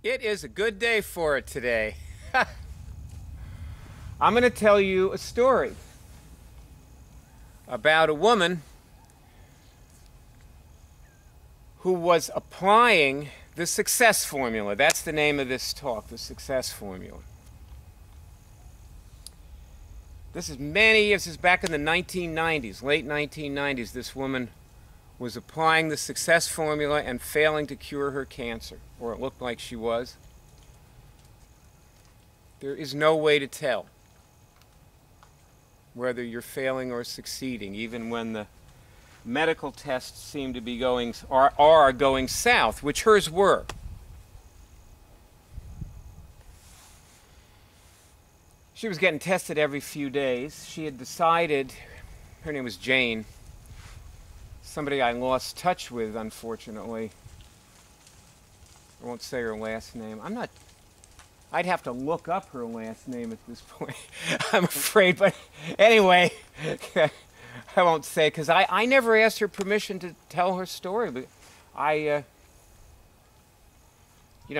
It is a good day for it today. I'm going to tell you a story about a woman who was applying the success formula. That's the name of this talk, the success formula. This is many years, this is back in the 1990s, late 1990s. This woman was applying the success formula and failing to cure her cancer, or it looked like she was. There is no way to tell whether you're failing or succeeding, even when the medical tests seem to be going, are going south, which hers were. She was getting tested every few days. She had decided, her name was Jane, somebody I lost touch with, unfortunately. I won't say her last name. I'd have to look up her last name at this point, I'm afraid. But anyway, I won't say, because I never asked her permission to tell her story. But I'm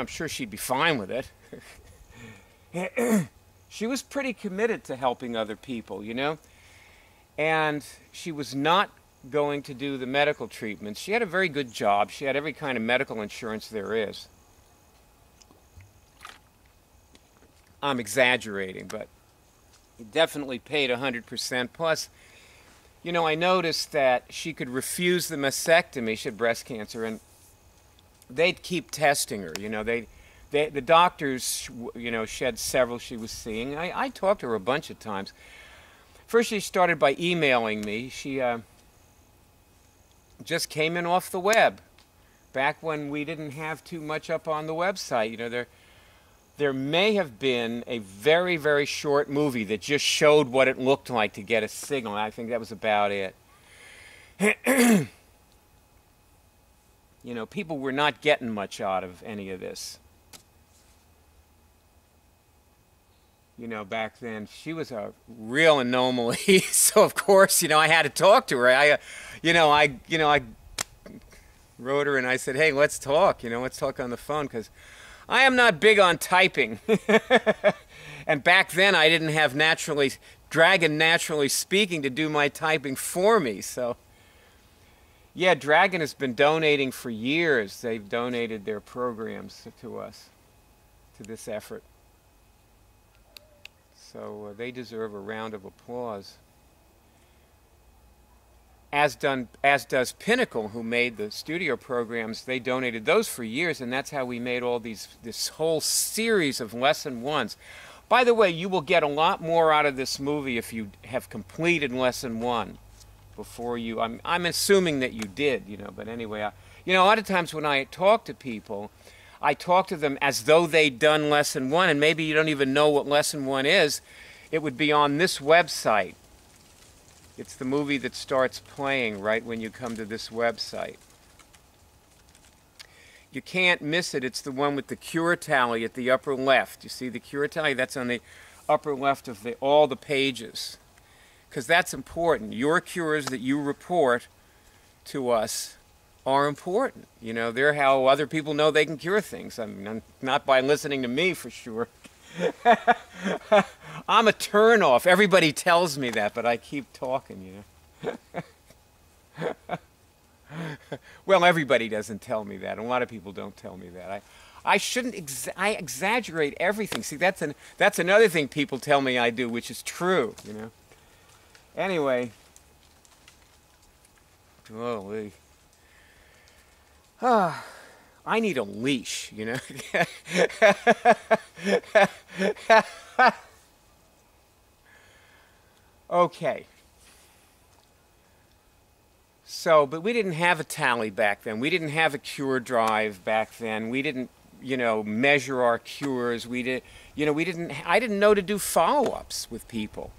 sure she'd be fine with it. She was pretty committed to helping other people, and she was not going to do the medical treatments. She had a very good job. She had every kind of medical insurance there is. I'm exaggerating, but it definitely paid 100%. Plus, I noticed that she could refuse the mastectomy. She had breast cancer, and they'd keep testing her. The doctors, she had several she was seeing. I talked to her a bunch of times. First, she started by emailing me. She just came in off the web, back when we didn't have too much up on the website. There may have been a very, very short movie that just showed what it looked like to get a signal. I think that was about it. People were not getting much out of any of this. Back then, she was a real anomaly. So of course, I had to talk to her. I wrote her and I said, "Hey, let's talk. Let's talk on the phone, because I am not big on typing." And back then, I didn't have Dragon Naturally Speaking to do my typing for me. So yeah, Dragon has been donating for years. They've donated their programs to us, to this effort. So they deserve a round of applause. As does Pinnacle, who made the studio programs. They donated those for years, and that's how we made all this whole series of lesson ones. By the way, you will get a lot more out of this movie if you have completed lesson one before you. I'm assuming that you did, But anyway, a lot of times when I talk to people, I talk to them as though they'd done lesson one, and maybe you don't even know what lesson one is. It would be on this website. It's the movie that starts playing right when you come to this website. You can't miss it. It's the one with the cure tally at the upper left. You see the cure tally? That's on the upper left of all the pages. Because that's important. Your cures that you report to us are important. They're how other people know they can cure things. Not by listening to me, for sure. I'm a turn-off. Everybody tells me that, but I keep talking, Well, everybody doesn't tell me that. A lot of people don't tell me that. I shouldn't. I exaggerate everything. See, that's another thing people tell me I do, which is true, Anyway. Holy. I need a leash, Okay. So, but we didn't have a tally back then. We didn't have a cure drive back then. We didn't, measure our cures. I didn't know to do follow-ups with people.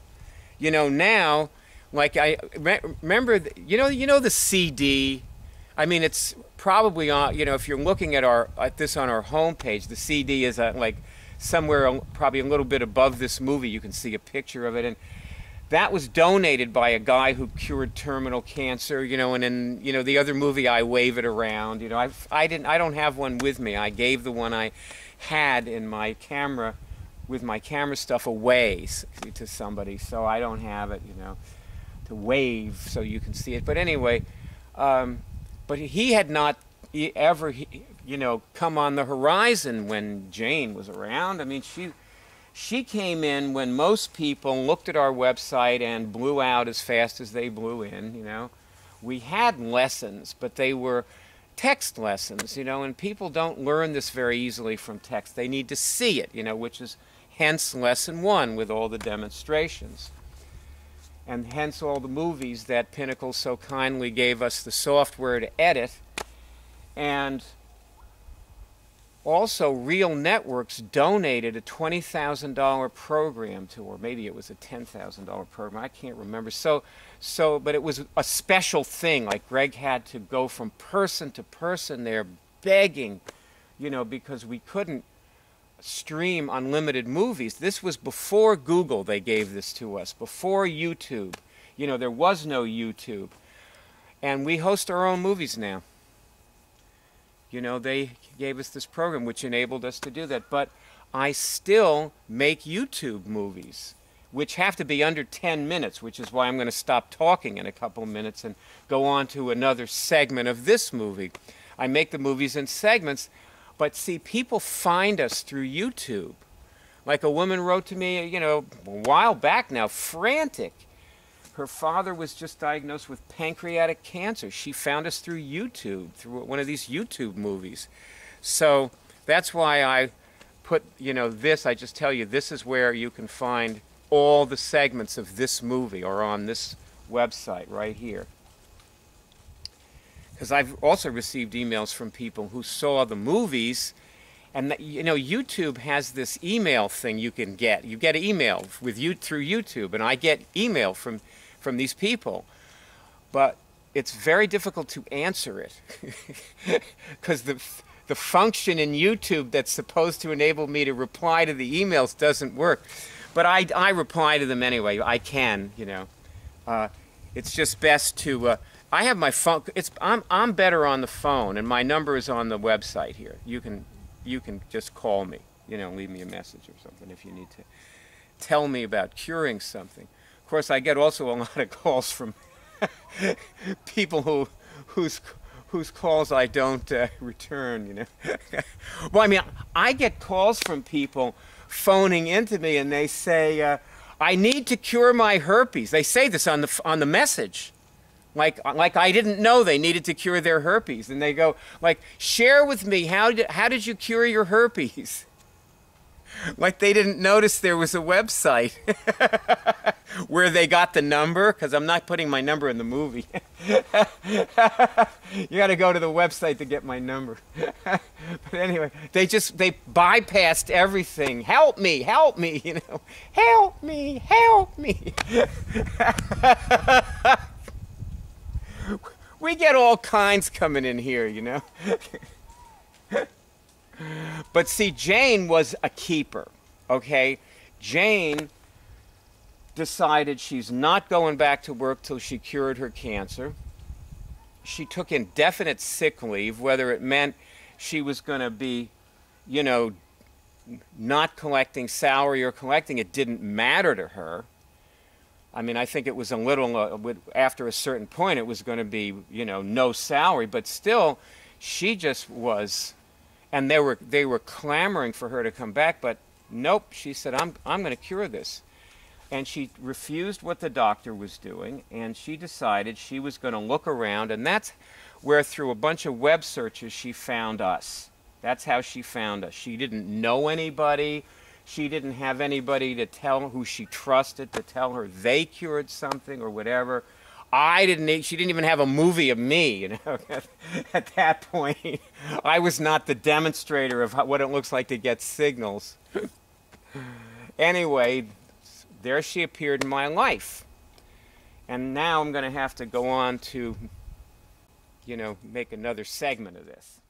Now, like remember, the CD. I mean, it's probably on. If you're looking at this on our homepage, the CD is like somewhere probably a little bit above this movie. You can see a picture of it, and that was donated by a guy who cured terminal cancer, you know, and in, you know, the other movie I wave it around, you know, I don't have one with me. I gave the one I had in my camera, with my camera stuff, away to somebody, so I don't have it, you know, to wave so you can see it. But anyway, but he had not ever, you know, come on the horizon when Jane was around. I mean, she came in when most people looked at our website and blew out as fast as they blew in, you know. We had lessons, but they were text lessons, you know, and people don't learn this very easily from text. They need to see it, you know, which is hence lesson 1 with all the demonstrations. And hence all the movies that Pinnacle so kindly gave us the software to edit. And also, Real Networks donated a $20,000 program to, or maybe it was a $10,000 program, I can't remember. But it was a special thing, like Greg had to go from person to person there begging, you know, because we couldn't stream unlimited movies. This was before Google, they gave this to us, before YouTube. You know, there was no YouTube. And we host our own movies now. You know, they gave us this program which enabled us to do that. But I still make YouTube movies, which have to be under 10 minutes, which is why I'm going to stop talking in a couple of minutes and go on to another segment of this movie. I make the movies in segments, but see, people find us through YouTube. Like a woman wrote to me, you know, a while back now, frantic. Her father was just diagnosed with pancreatic cancer. She found us through YouTube, through one of these YouTube movies. So that's why I put, you know, this, I just tell you, this is where you can find all the segments of this movie, or on this website right here. Because I've also received emails from people who saw the movies, and you know, YouTube has this email thing you can get. You get email with you through YouTube, and I get email from these people, but it's very difficult to answer it because the function in YouTube that's supposed to enable me to reply to the emails doesn't work. But I reply to them anyway. I can, you know. It's just best to. I have my phone. I'm better on the phone, and my number is on the website here. You can just call me, you know, leave me a message or something if you need to tell me about curing something. Of course, I get also a lot of calls from people whose calls I don't return, you know. Well, I mean, I get calls from people phoning into me, and they say, "I need to cure my herpes." They say this on the message, like I didn't know they needed to cure their herpes, and they go like, "Share with me how did you cure your herpes?" Like they didn't notice there was a website where they got the number, because I'm not putting my number in the movie. You got to go to the website to get my number. But anyway, they bypassed everything. Help me, you know. Help me, help me. We get all kinds coming in here, you know. But see, Jane was a keeper, okay? Jane decided she's not going back to work till she cured her cancer. She took indefinite sick leave, whether it meant she was going to be, you know, not collecting salary or collecting, it didn't matter to her. I mean, I think it was a little, after a certain point, it was going to be, you know, no salary, but still, she just was. And they were clamoring for her to come back, but nope, she said, I'm going to cure this. And she refused what the doctor was doing, and she decided she was going to look around, and that's where, through a bunch of web searches, she found us. That's how she found us. She didn't know anybody. She didn't have anybody to tell who she trusted to tell her they cured something or whatever. She didn't even have a movie of me, you know. At that point, I was not the demonstrator of what it looks like to get signals. Anyway, there she appeared in my life. And now I'm going to have to go on to, you know, make another segment of this.